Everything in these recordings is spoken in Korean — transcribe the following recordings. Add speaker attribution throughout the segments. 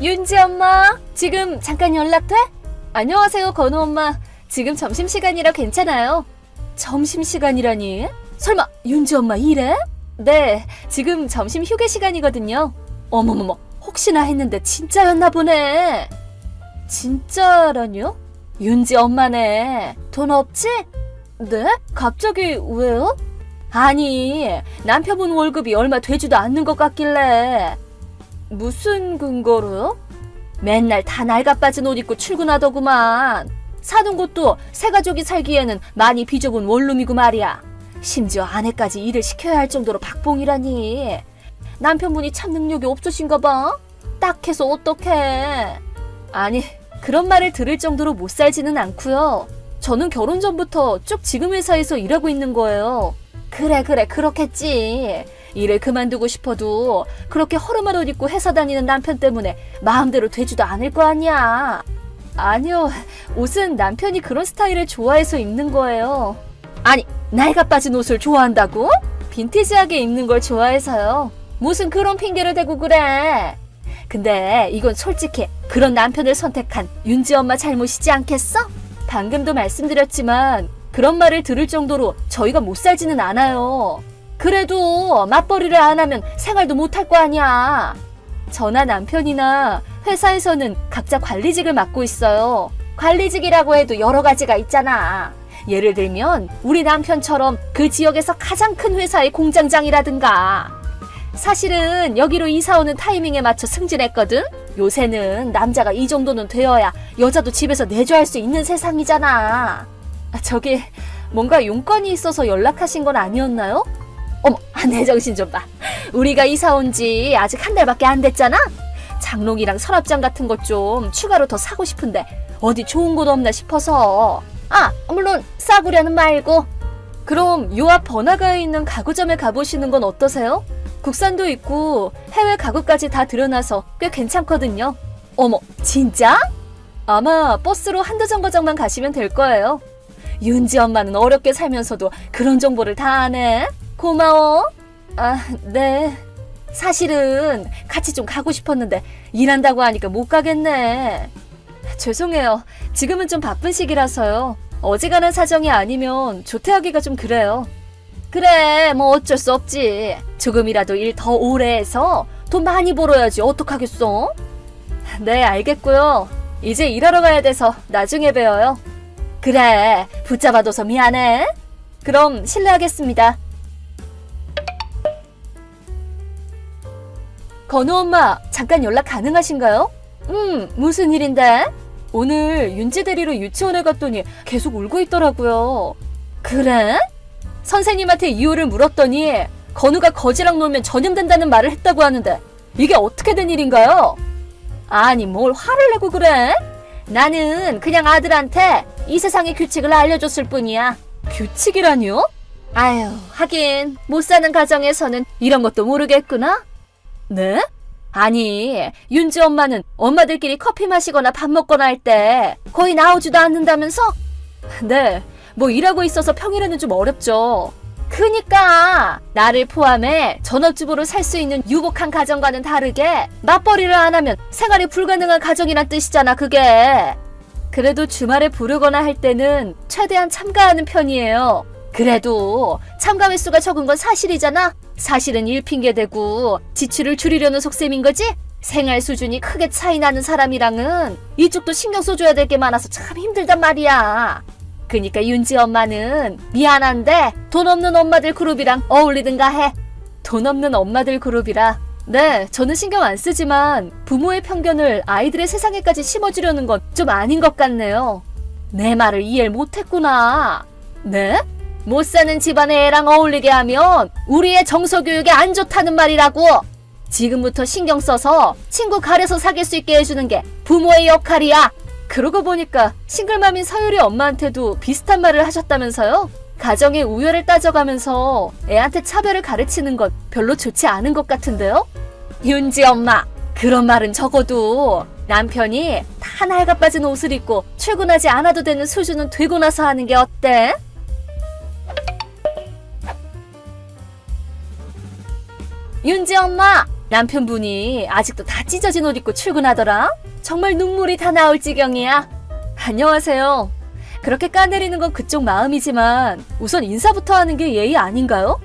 Speaker 1: 윤지 엄마, 지금 잠깐 연락 돼? 안녕하세요, 건우 엄마. 지금 점심시간이라 괜찮아요. 점심시간이라니? 설마 윤지 엄마 일해? 네, 지금 점심 휴게 시간이거든요. 어머머머, 혹시나 했는데 진짜였나 보네. 진짜라뇨? 윤지 엄마네. 돈 없지? 네? 갑자기 왜요? 아니, 남편분 월급이 얼마 되지도 않는 것 같길래. 무슨 근거로요? 맨날 다 낡아빠진 옷 입고 출근하더구만. 사는 곳도 새 가족이 살기에는 많이 비좁은 원룸이고 말이야. 심지어 아내까지 일을 시켜야 할 정도로 박봉이라니. 남편분이 참 능력이 없으신가 봐. 딱 해서 어떡해. 아니, 그런 말을 들을 정도로 못 살지는 않고요. 저는 결혼 전부터 쭉 지금 회사에서 일하고 있는 거예요. 그래, 그렇겠지. 일을 그만두고 싶어도 그렇게 허름한 옷 입고 회사 다니는 남편 때문에 마음대로 되지도 않을 거 아니야. 아니요, 옷은 남편이 그런 스타일을 좋아해서 입는 거예요. 아니, 낡아 빠진 옷을 좋아한다고? 빈티지하게 입는 걸 좋아해서요. 무슨 그런 핑계를 대고 그래. 근데 이건 솔직히 그런 남편을 선택한 윤지 엄마 잘못이지 않겠어? 방금도 말씀드렸지만 그런 말을 들을 정도로 저희가 못 살지는 않아요. 그래도 맞벌이를 안 하면 생활도 못할 거 아니야. 저나 남편이나 회사에서는 각자 관리직을 맡고 있어요. 관리직이라고 해도 여러 가지가 있잖아. 예를 들면 우리 남편처럼 그 지역에서 가장 큰 회사의 공장장이라든가. 사실은 여기로 이사 오는 타이밍에 맞춰 승진했거든. 요새는 남자가 이 정도는 되어야 여자도 집에서 내조할 수 있는 세상이잖아. 저기 뭔가 용건이 있어서 연락하신 건 아니었나요? 어머, 내 정신 좀 봐. 우리가 이사 온 지 아직 한 달밖에 안 됐잖아? 장롱이랑 서랍장 같은 것 좀 추가로 더 사고 싶은데 어디 좋은 곳 없나 싶어서. 물론 싸구려는 말고. 그럼 요 앞 번화가에 있는 가구점에 가보시는 건 어떠세요? 국산도 있고 해외 가구까지 다 드러나서 꽤 괜찮거든요. 어머, 진짜? 아마 버스로 한두 정거장만 가시면 될 거예요. 윤지 엄마는 어렵게 살면서도 그런 정보를 다 아네. 고마워. 네. 사실은 같이 좀 가고 싶었는데 일한다고 하니까 못 가겠네. 죄송해요. 지금은 좀 바쁜 시기라서요. 어지간한 사정이 아니면 조퇴하기가 좀 그래요. 그래, 뭐 어쩔 수 없지. 조금이라도 일 더 오래 해서 돈 많이 벌어야지 어떡하겠어? 네, 알겠고요. 이제 일하러 가야 돼서 나중에 봬요. 그래, 붙잡아둬서 미안해. 그럼 실례하겠습니다. 건우 엄마, 잠깐 연락 가능하신가요? 무슨 일인데? 오늘 윤지 대리로 유치원에 갔더니 계속 울고 있더라고요. 그래? 선생님한테 이유를 물었더니 건우가 거지랑 놀면 전염된다는 말을 했다고 하는데 이게 어떻게 된 일인가요? 아니, 뭘 화를 내고 그래? 나는 그냥 아들한테 이 세상의 규칙을 알려줬을 뿐이야. 규칙이라뇨? 아유, 하긴 못 사는 가정에서는 이런 것도 모르겠구나. 네? 아니, 윤지 엄마는 엄마들끼리 커피 마시거나 밥 먹거나 할 때 거의 나오지도 않는다면서? 네, 뭐 일하고 있어서 평일에는 좀 어렵죠. 그니까 나를 포함해 전업주부로 살 수 있는 유복한 가정과는 다르게 맞벌이를 안 하면 생활이 불가능한 가정이란 뜻이잖아, 그게. 그래도 주말에 부르거나 할 때는 최대한 참가하는 편이에요. 그래도 참가 횟수가 적은 건 사실이잖아. 사실은 일 핑계대고 지출을 줄이려는 속셈인 거지? 생활 수준이 크게 차이 나는 사람이랑은 이쪽도 신경 써줘야 될 게 많아서 참 힘들단 말이야. 그니까 윤지 엄마는 미안한데 돈 없는 엄마들 그룹이랑 어울리든가 해. 돈 없는 엄마들 그룹이라. 네, 저는 신경 안 쓰지만 부모의 편견을 아이들의 세상에까지 심어주려는 건 좀 아닌 것 같네요. 내 말을 이해를 못했구나. 네? 못 사는 집안의 애랑 어울리게 하면 우리의 정서교육에 안 좋다는 말이라고. 지금부터 신경 써서 친구 가려서 사귈 수 있게 해주는 게 부모의 역할이야. 그러고 보니까 싱글맘인 서율이 엄마한테도 비슷한 말을 하셨다면서요? 가정의 우열을 따져가면서 애한테 차별을 가르치는 건 별로 좋지 않은 것 같은데요? 윤지 엄마, 그런 말은 적어도 남편이 다 낡아빠진 옷을 입고 출근하지 않아도 되는 수준은 되고 나서 하는 게 어때? 윤지 엄마, 남편분이 아직도 다 찢어진 옷 입고 출근하더라. 정말 눈물이 다 나올 지경이야. 안녕하세요. 그렇게 까내리는 건 그쪽 마음이지만 우선 인사부터 하는 게 예의 아닌가요?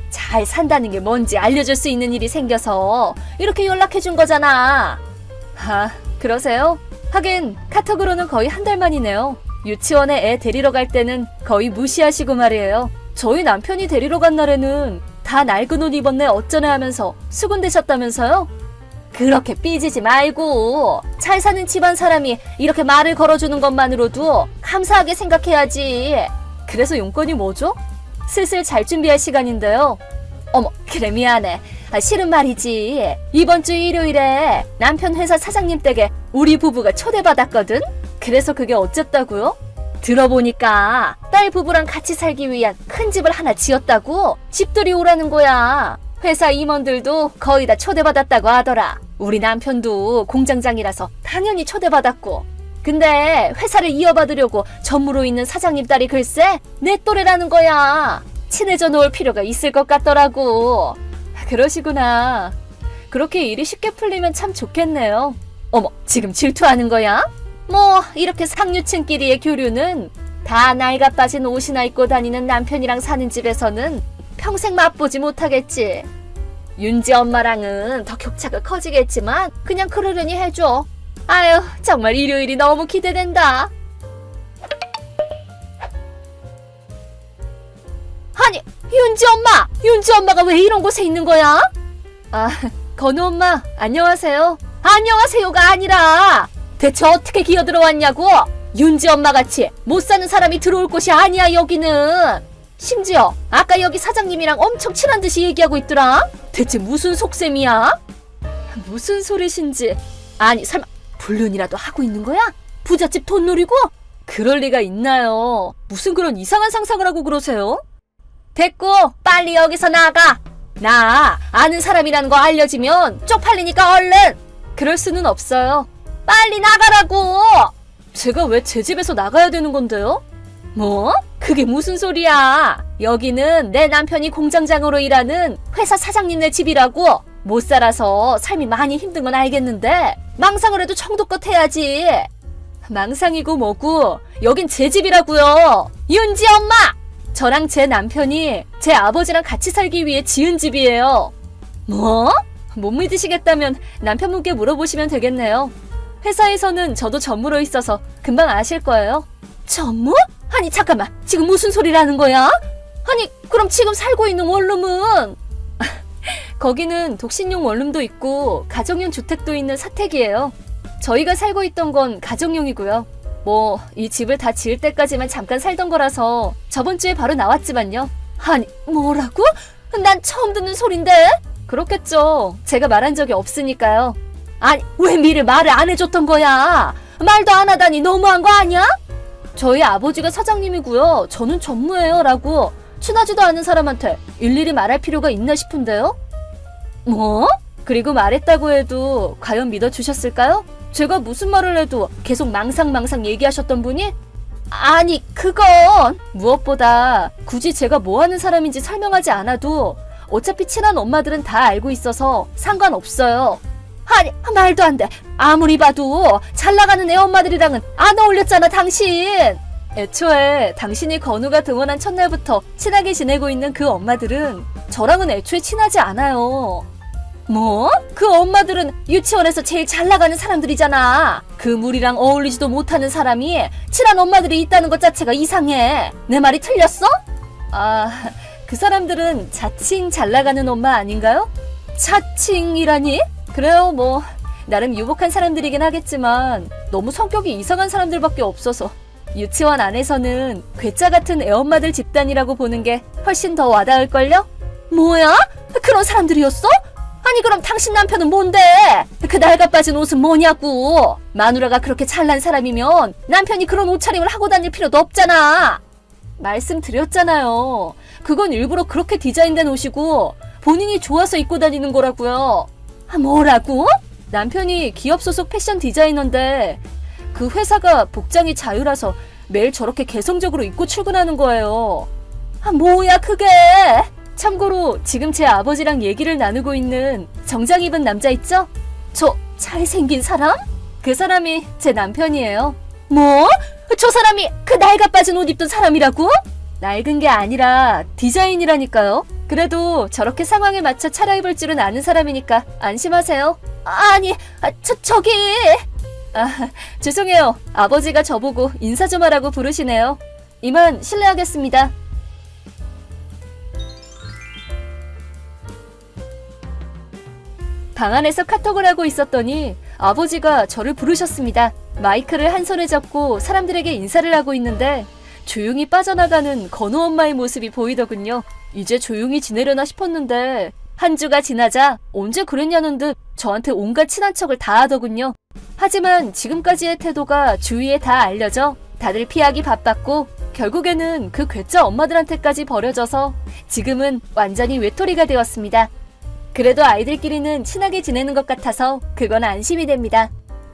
Speaker 1: 잘 산다는 게 뭔지 알려줄 수 있는 일이 생겨서 이렇게 연락해준 거잖아. 아, 그러세요? 하긴 카톡으로는 거의 한 달 만이네요. 유치원에 애 데리러 갈 때는 거의 무시하시고 말이에요. 저희 남편이 데리러 간 날에는 다 낡은 옷 입었네 어쩌네 하면서 수군대셨다면서요? 그렇게 삐지지 말고 잘 사는 집안 사람이 이렇게 말을 걸어주는 것만으로도 감사하게 생각해야지. 그래서 용건이 뭐죠? 슬슬 잘 준비할 시간인데요. 어머, 그래 미안해. 실은 말이지. 이번 주 일요일에 남편 회사 사장님 댁에 우리 부부가 초대받았거든? 그래서 그게 어쨌다고요? 들어보니까 딸 부부랑 같이 살기 위한 큰 집을 하나 지었다고 집들이 오라는 거야. 회사 임원들도 거의 다 초대받았다고 하더라. 우리 남편도 공장장이라서 당연히 초대받았고. 근데 회사를 이어받으려고 전무로 있는 사장님 딸이 글쎄 내 또래라는 거야. 친해져 놓을 필요가 있을 것 같더라고. 그러시구나. 그렇게 일이 쉽게 풀리면 참 좋겠네요. 어머, 지금 질투하는 거야? 뭐 이렇게 상류층끼리의 교류는 다 나이가 빠진 옷이나 입고 다니는 남편이랑 사는 집에서는 평생 맛보지 못하겠지. 윤지 엄마랑은 더 격차가 커지겠지만 그냥 그러려니 해줘. 아유, 정말 일요일이 너무 기대된다. 아니, 윤지 엄마가 왜 이런 곳에 있는 거야? 아, 건우 엄마, 안녕하세요. 안녕하세요가 아니라 대체 어떻게 기어들어왔냐고? 윤지 엄마같이 못 사는 사람이 들어올 곳이 아니야 여기는. 심지어 아까 여기 사장님이랑 엄청 친한 듯이 얘기하고 있더라. 대체 무슨 속셈이야? 무슨 소리신지. 아니 설마 불륜이라도 하고 있는 거야? 부잣집 돈 노리고? 그럴 리가 있나요? 무슨 그런 이상한 상상을 하고 그러세요? 됐고 빨리 여기서 나가. 나 아는 사람이라는 거 알려지면 쪽팔리니까 얼른. 그럴 수는 없어요. 빨리 나가라고. 제가 왜 제 집에서 나가야 되는 건데요? 뭐? 그게 무슨 소리야. 여기는 내 남편이 공장장으로 일하는 회사 사장님네 집이라고. 못 살아서 삶이 많이 힘든 건 알겠는데 망상을 해도 정도껏 해야지. 망상이고 뭐고 여긴 제 집이라고요. 윤지 엄마! 저랑 제 남편이 제 아버지랑 같이 살기 위해 지은 집이에요. 뭐? 못 믿으시겠다면 남편분께 물어보시면 되겠네요. 회사에서는 저도 전무로 있어서 금방 아실 거예요. 전무? 아니 잠깐만, 지금 무슨 소리라는 거야? 아니 그럼 지금 살고 있는 원룸은? 거기는 독신용 원룸도 있고 가정용 주택도 있는 사택이에요. 저희가 살고 있던 건 가정용이고요. 뭐 이 집을 다 지을 때까지만 잠깐 살던 거라서 저번 주에 바로 나왔지만요. 아니 뭐라고? 난 처음 듣는 소린데? 그렇겠죠. 제가 말한 적이 없으니까요. 아니 왜 미리 말을 안 해줬던 거야? 말도 안 하다니 너무한 거 아니야? 저희 아버지가 사장님이고요. 저는 전무예요 라고 친하지도 않은 사람한테 일일이 말할 필요가 있나 싶은데요? 뭐? 그리고 말했다고 해도 과연 믿어주셨을까요? 제가 무슨 말을 해도 계속 망상망상 얘기하셨던 분이? 아니 그건 무엇보다 굳이 제가 뭐 하는 사람인지 설명하지 않아도 어차피 친한 엄마들은 다 알고 있어서 상관없어요. 아니 말도 안 돼. 아무리 봐도 잘 나가는 애 엄마들이랑은 안 어울렸잖아 당신. 애초에 당신이 건우가 등원한 첫날부터 친하게 지내고 있는 그 엄마들은 저랑은 애초에 친하지 않아요. 뭐? 그 엄마들은 유치원에서 제일 잘 나가는 사람들이잖아. 그 무리랑 어울리지도 못하는 사람이 친한 엄마들이 있다는 것 자체가 이상해. 내 말이 틀렸어? 아, 그 사람들은 자칭 잘 나가는 엄마 아닌가요? 자칭이라니? 그래요, 뭐 나름 유복한 사람들이긴 하겠지만 너무 성격이 이상한 사람들밖에 없어서 유치원 안에서는 괴짜 같은 애엄마들 집단이라고 보는 게 훨씬 더 와닿을걸요? 뭐야? 그런 사람들이었어? 아니 그럼 당신 남편은 뭔데? 그 낡아 빠진 옷은 뭐냐고. 마누라가 그렇게 잘난 사람이면 남편이 그런 옷차림을 하고 다닐 필요도 없잖아. 말씀드렸잖아요. 그건 일부러 그렇게 디자인된 옷이고 본인이 좋아서 입고 다니는 거라고요. 뭐라고? 남편이 기업 소속 패션 디자이너인데 그 회사가 복장이 자유라서 매일 저렇게 개성적으로 입고 출근하는 거예요. 뭐야 그게? 참고로 지금 제 아버지랑 얘기를 나누고 있는 정장 입은 남자 있죠? 저 잘생긴 사람? 그 사람이 제 남편이에요. 뭐? 저 사람이 그 낡아 빠진 옷 입던 사람이라고? 낡은 게 아니라 디자인이라니까요. 그래도 저렇게 상황에 맞춰 차려입을 줄은 아는 사람이니까 안심하세요. 아니, 저기... 죄송해요. 아버지가 저보고 인사 좀 하라고 부르시네요. 이만 실례하겠습니다. 방 안에서 카톡을 하고 있었더니 아버지가 저를 부르셨습니다. 마이크를 한 손에 잡고 사람들에게 인사를 하고 있는데 조용히 빠져나가는 건우 엄마의 모습이 보이더군요. 이제 조용히 지내려나 싶었는데 한 주가 지나자 언제 그랬냐는 듯 저한테 온갖 친한 척을 다 하더군요. 하지만 지금까지의 태도가 주위에 다 알려져 다들 피하기 바빴고 결국에는 그 괴짜 엄마들한테까지 버려져서 지금은 완전히 외톨이가 되었습니다. 그래도 아이들끼리는 친하게 지내는 것 같아서 그건 안심이 됩니다.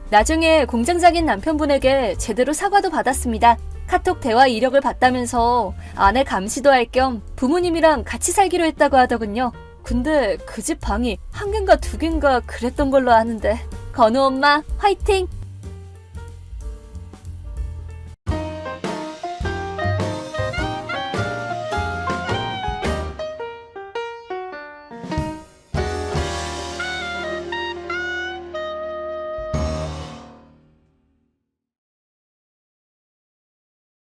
Speaker 1: 나중에 공장장인 남편분에게 제대로 사과도 받았습니다. 카톡 대화 이력을 봤다면서 아내 감시도 할 겸 부모님이랑 같이 살기로 했다고 하더군요. 근데 그 집 방이 한 개인가 두 개인가 그랬던 걸로 아는데. 건우 엄마 화이팅!